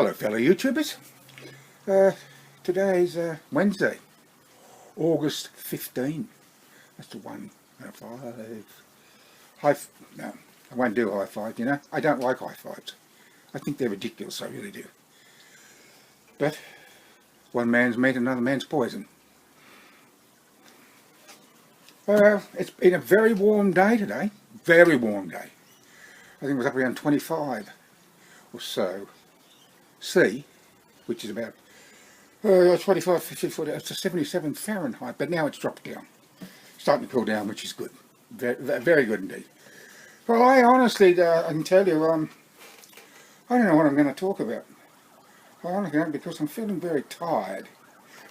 Hello fellow YouTubers. Today's Wednesday, August 15. That's the one. No, I won't do high five, you know. I don't like high fives. I think they're ridiculous, I really do. But one man's meat, another man's poison. It's been a very warm day today. Very warm day. I think it was up around 25 or so C, which is about 25, 50, 40, it's a 77 Fahrenheit, but now it's dropped down. Starting to cool down, which is good. Very, very good indeed. Well, I honestly, I can tell you, I don't know what I'm going to talk about. I honestly don't, because I'm feeling very tired.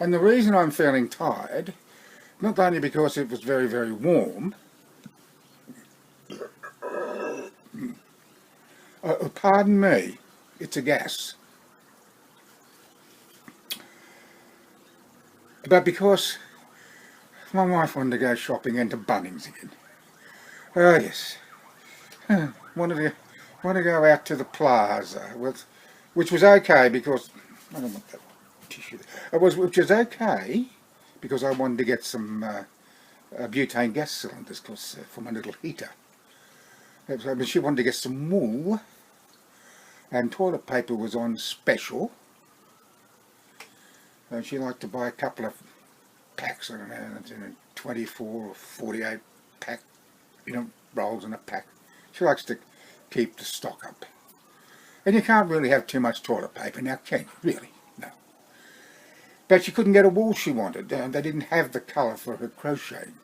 And the reason I'm feeling tired, not only because it was very, very warm, pardon me, it's a gas. But because my wife wanted to go shopping into Bunnings again. Oh yes. Wanted to go out to the plaza, which was okay because I don't want that tissue. Which was okay because I wanted to get some butane gas cylinders for my little heater. But she wanted to get some wool, and toilet paper was on special. She liked to buy a couple of packs, I don't know, 24 or 48 pack, rolls in a pack. She likes to keep the stock up. And you can't really have too much toilet paper now, can you? Really? No. But she couldn't get a wool she wanted. They didn't have the colour for her crocheting.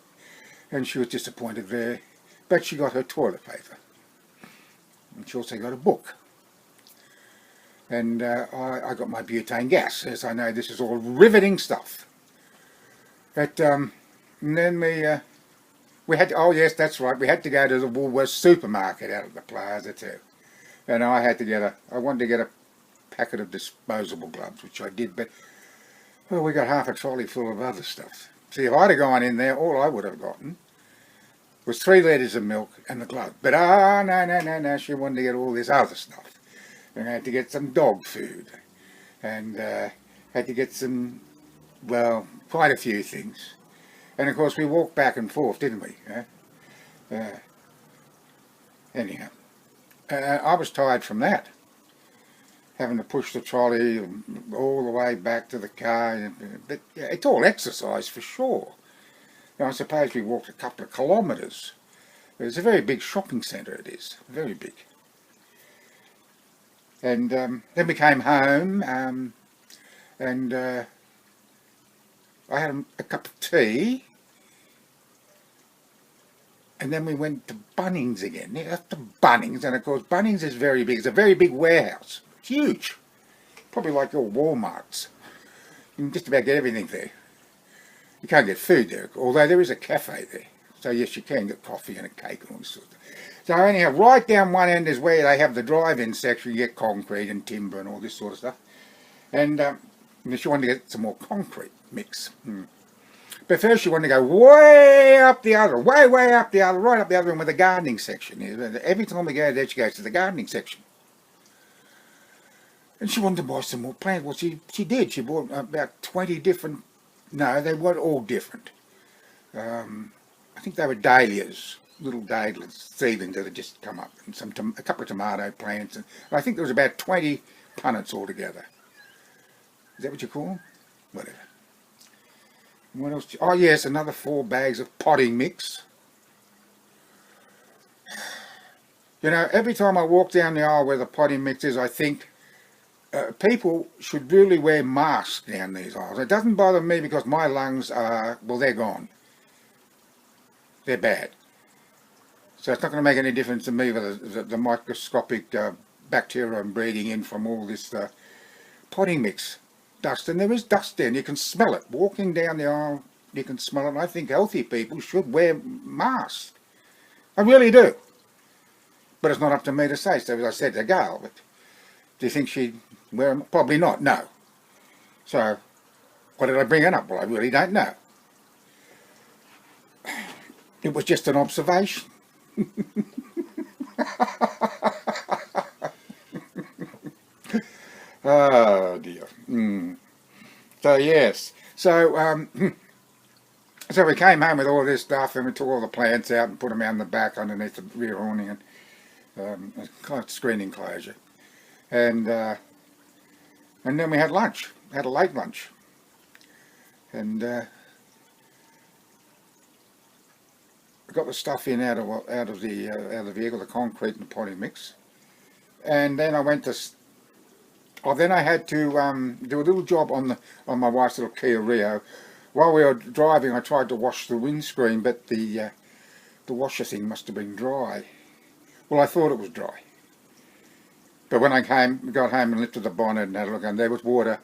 And she was disappointed there. But she got her toilet paper. And she also got a book. And I got my butane gas. As I know, this is all riveting stuff. But and then we had to, oh yes, that's right, we had to go to the Woolworths supermarket out at the plaza too. And I wanted to get a packet of disposable gloves, which I did, but well, we got half a trolley full of other stuff. See, if I'd have gone in there, all I would have gotten was 3 litres of milk and the glove. But no, she wanted to get all this other stuff. And I had to get some dog food, and had to get some, well, quite a few things. And of course we walked back and forth, didn't we? Anyhow, I was tired from that, having to push the trolley all the way back to the car. But yeah, it's all exercise for sure. Now, I suppose we walked a couple of kilometres. It's a very big shopping centre, it is, very big. And then we came home, and I had a cup of tea, and then we went to Bunnings again. After Bunnings, and of course Bunnings is very big. It's a very big warehouse. It's huge. Probably like your Walmarts. You can just about get everything there. You can't get food there, although there is a cafe there. So yes, you can get coffee and a cake and all this sort of stuff. So anyhow, right down one end is where they have the drive-in section. You get concrete and timber and all this sort of stuff. And she wanted to get some more concrete mix. But first she wanted to go way up the other, way up the other, right up the other end where the gardening section is. Every time we go there, she goes to the gardening section. And she wanted to buy some more plants. Well, she did. She bought about 20 different, no, they weren't all different. I think they were dahlias, little dahlias, seedlings that had just come up, and a couple of tomato plants. And I think there was about 20 punnets altogether. Is that what you call them? Whatever. And what else? Oh yes, another 4 bags of potting mix. You know, every time I walk down the aisle where the potting mix is, I think people should really wear masks down these aisles. It doesn't bother me because my lungs are, well, they're gone. They're bad. So it's not going to make any difference to me with the microscopic bacteria I'm breathing in from all this potting mix dust. And there is dust there, and you can smell it. Walking down the aisle, you can smell it. And I think healthy people should wear masks. I really do. But it's not up to me to say. So as I said to Gail, but do you think she'd wear them? Probably not, no. So, why did I bring it up? Well, I really don't know. It was just an observation. Oh dear. So yes, so so we came home with all this stuff, and we took all the plants out and put them out in the back underneath the rear awning, and kind of screen enclosure, and then we had lunch. Had a late lunch, and got the stuff in out of the vehicle, the concrete and the potting mix, and then I went to. Oh, then I had to do a little job on my wife's little Kia Rio. While we were driving, I tried to wash the windscreen, but the washer thing must have been dry. Well, I thought it was dry, but when I got home and lifted the bonnet and had a look, and there was water,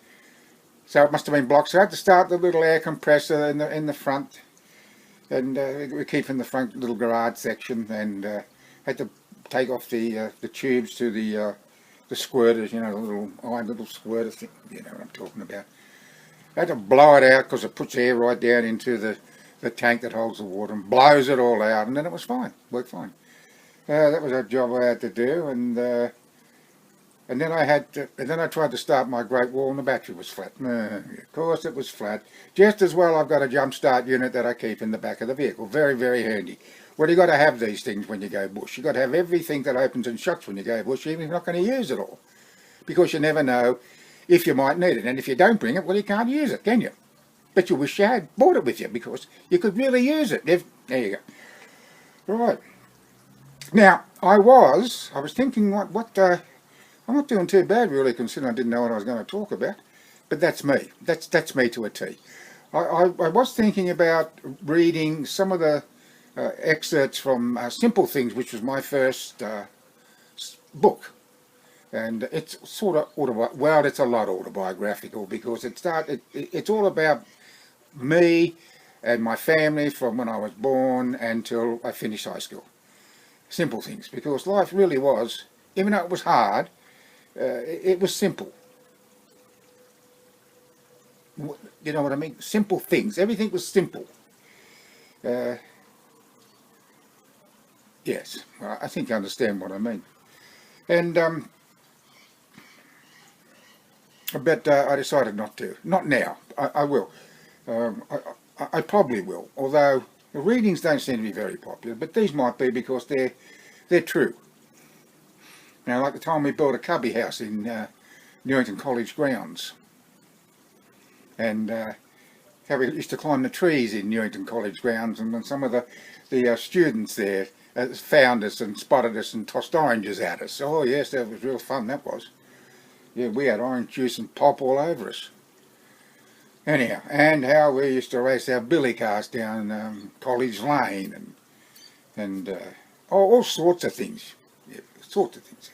so it must have been blocked. So I had to start the little air compressor in the front, and we keep in the front little garage section, and had to take off the tubes to the squirters, you know, the little squirter thing, you know what I'm talking about. I had to blow it out because it puts air right down into the tank that holds the water and blows it all out, and then it was fine, worked fine. That was a job I had to do, and then I tried to start my Great Wall, and the battery was flat. Of course it was flat. Just as well I've got a jump start unit that I keep in the back of the vehicle. Very, very handy. Well, you got to have these things when you go bush. You got to have everything that opens and shuts when you go bush, even if you're not going to use it all, because you never know if you might need it. And if you don't bring it, well, you can't use it, can you? But you wish you had brought it with you, because you could really use it. There you go. Right. Now I was thinking, I'm not doing too bad really, considering I didn't know what I was going to talk about. But that's me. That's me to a T. I was thinking about reading some of the excerpts from Simple Things, which was my first book, and it's sort of it's a lot autobiographical, because it's all about me and my family from when I was born until I finished high school. Simple things, because life really was, even though it was hard, it was simple. You know what I mean? Simple things. Everything was simple. Yes, I think you understand what I mean. And but I decided not to. Not now. I will. I probably will. Although the readings don't seem to be very popular, but these might be because they're true. Now, like the time we built a cubby house in Newington College grounds, and how we used to climb the trees in Newington College grounds, and when some of the students there found us and spotted us and tossed oranges at us. Oh yes, that was real fun, that was. Yeah, we had orange juice and pop all over us. Anyhow, and how we used to race our billy cars down College Lane, and all sorts of things. Yeah, sorts of things.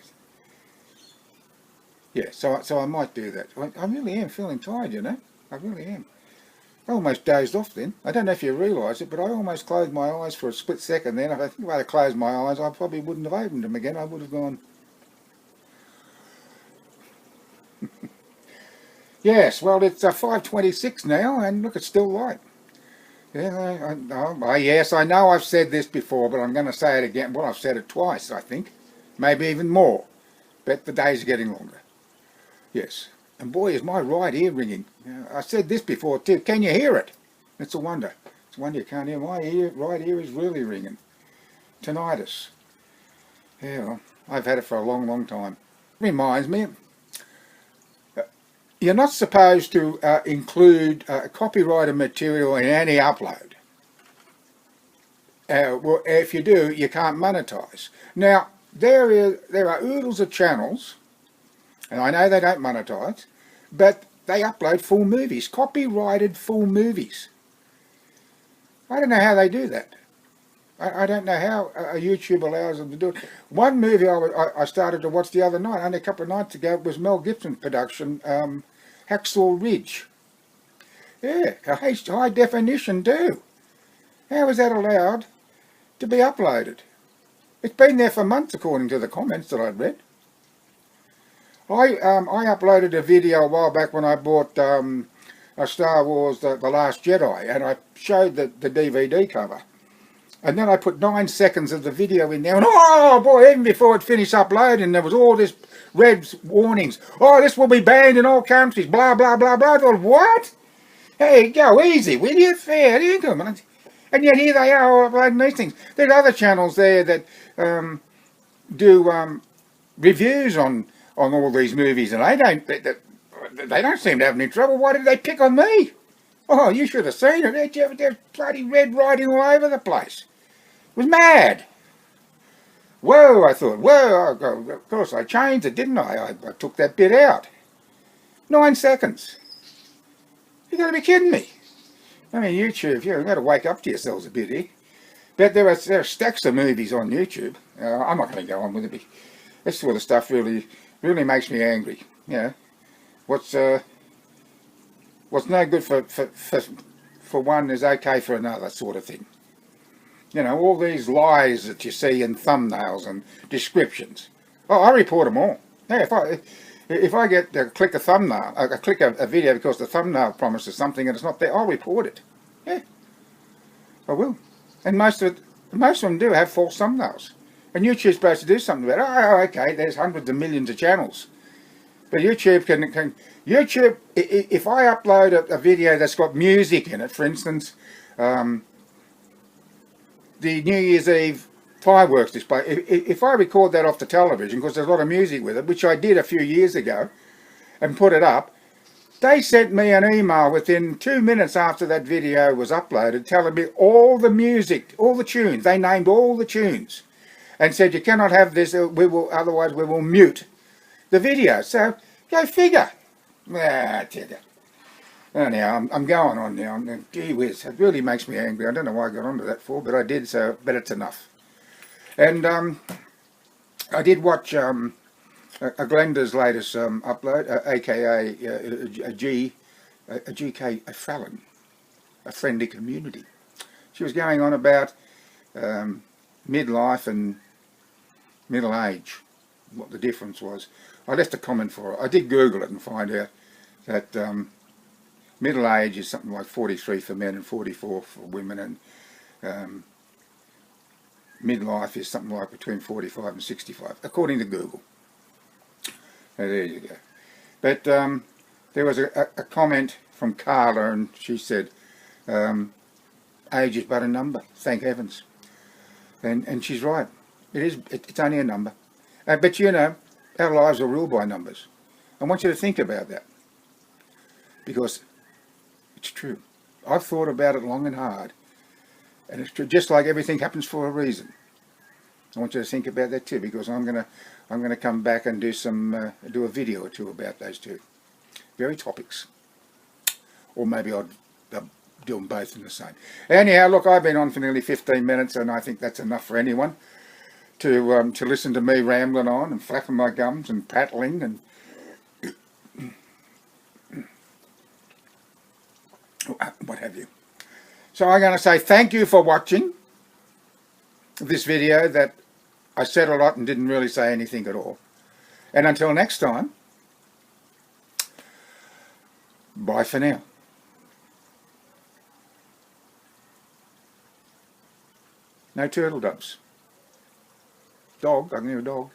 Yeah, so I might do that. I really am feeling tired, you know. I really am. I almost dozed off then. I don't know if you realise it, but I almost closed my eyes for a split second then. If I think if I had closed my eyes, I probably wouldn't have opened them again. I would have gone... Yes, well, it's 5:26 now, and look, it's still light. Yeah, yes, I know I've said this before, but I'm going to say it again. Well, I've said it twice, I think. Maybe even more. But the days are getting longer. Yes. And boy, is my right ear ringing. I said this before too. Can you hear it? It's a wonder. It's a wonder you can't hear. My right ear is really ringing. Tinnitus. Yeah, well, I've had it for a long, long time. Reminds me, you're not supposed to include copyrighted material in any upload. Well, if you do, you can't monetize. Now, there are oodles of channels, and I know they don't monetize, but they upload full movies, copyrighted full movies. I don't know how they do that. I don't know how YouTube allows them to do it. One movie I started to watch the other night, only a couple of nights ago, was Mel Gibson's production, Hacksaw Ridge. Yeah, high definition too. How is that allowed to be uploaded? It's been there for months, according to the comments that I've read. I uploaded a video a while back when I bought a Star Wars The Last Jedi, and I showed the DVD cover. And then I put 9 seconds of the video in there, and oh boy, even before it finished uploading, there was all this red warnings. Oh, this will be banned in all countries, blah, blah, blah, blah. I thought, what? Hey, go easy, will you? Fair income. And yet here they are uploading these things. There's other channels there that do reviews on all these movies, and they don't seem to have any trouble. Why did they pick on me? Oh, you should have seen it. There's bloody red writing all over the place. It was mad. Whoa, I thought, whoa, of course I changed it, didn't I? I took that bit out. 9 seconds. You've got to be kidding me. I mean, YouTube, you've got to wake up to yourselves a bit here. But there are stacks of movies on YouTube. I'm not going to go on with it. This sort of stuff really makes me angry. You know, what's no good for one is okay for another, sort of thing. You know, all these lies that you see in thumbnails and descriptions. Oh, I report them all. Yeah, if I get click a thumbnail, I click a video because the thumbnail promises something and it's not there, I'll report it. Yeah, I will. And most of them do have false thumbnails. And YouTube's supposed to do something about it. Oh, okay, there's hundreds of millions of channels. But YouTube YouTube, if I upload a video that's got music in it, for instance, the New Year's Eve fireworks display, if I record that off the television, because there's a lot of music with it, which I did a few years ago, and put it up, they sent me an email within 2 minutes after that video was uploaded telling me all the music, all the tunes, they named all the tunes, and said you cannot have this, otherwise we will mute the video. So, go figure. I tell you. Anyhow, I'm going on now. Gee whiz, it really makes me angry. I don't know why I got onto that for, but I did, so but it's enough. And I did watch Glenda's latest upload, aka a Fallon, a friendly community. She was going on about midlife and middle age, what the difference was. I left a comment for her. I did Google it and find out that middle age is something like 43 for men and 44 for women, and midlife is something like between 45 and 65, according to Google. There you go. But there was a comment from Carla, and she said, age is but a number, thank heavens. And she's right. It's only a number. But you know, our lives are ruled by numbers. I want you to think about that, because it's true. I've thought about it long and hard, and it's true. Just like everything happens for a reason. I want you to think about that too, because I'm gonna come back and do a video or two about those two very topics, or maybe I'll do them both in the same. Anyhow, look, I've been on for nearly 15 minutes, and I think that's enough for anyone to listen to me rambling on and flapping my gums and prattling and what have you. So I'm going to say thank you for watching this video that I said a lot and didn't really say anything at all. And until next time, bye for now. No turtle doves. Dog, I can hear a dog.